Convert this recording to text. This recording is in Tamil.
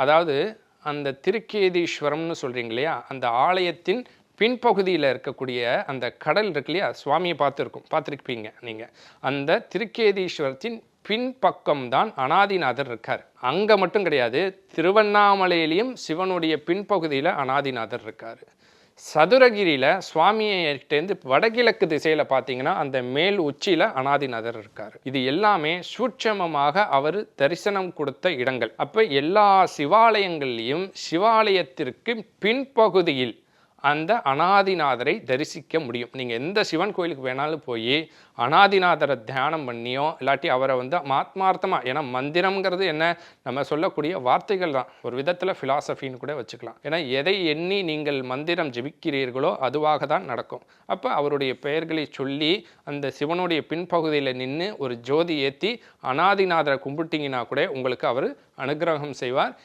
அதாவது அந்த திருக்கேதீஸ்வரம்னு சொல்கிறீங்க இல்லையா, அந்த ஆலயத்தின் பின்பகுதியில் இருக்கக்கூடிய அந்த கடல் இருக்கு இல்லையா, சுவாமியை பார்த்துருப்பீங்க நீங்கள். அந்த திருக்கேதீஸ்வரத்தின் பின்பக்கம் தான் அனாதிநாதர் இருக்கார். அங்கே மட்டும் கிடையாது, திருவண்ணாமலையிலையும் சிவனுடைய பின்பகுதியில் அனாதிநாதர் இருக்கார். சதுரகிரியில் சுவாமியிட்டேருந்து வடகிழக்கு திசையில் பார்த்தீங்கன்னா அந்த மேல் உச்சியில் அனாதிநாதர் இருக்கார். இது எல்லாமே சூட்சமமாக அவர் தரிசனம் கொடுத்த இடங்கள். அப்போ எல்லா சிவாலயங்கள்லையும் சிவாலயத்திற்கு பின்பகுதியில் அந்த அனாதிநாதரை தரிசிக்க முடியும். நீங்கள் எந்த சிவன் கோயிலுக்கு வேணாலும் போய் அனாதிநாதரை தியானம் பண்ணியோ இல்லாட்டி அவரை ஆத்மார்த்தமாக, ஏன்னா மந்திரம்ங்கிறது என்ன, நம்ம சொல்லக்கூடிய வார்த்தைகள் தான், ஒரு விதத்தில் ஃபிலாசபின்னு கூட வச்சுக்கலாம். ஏன்னா எதை எண்ணி நீங்கள் மந்திரம் ஜெபிக்கிறீர்களோ அதுவாக தான் நடக்கும். அப்போ அவருடைய பெயர்களை சொல்லி அந்த சிவனுடைய பின்பகுதியில் நின்று ஒரு ஜோதி ஏற்றி அனாதிநாதரை கும்பிட்டிங்கன்னா கூட உங்களுக்கு அவர் அனுகிரகம் செய்வார்.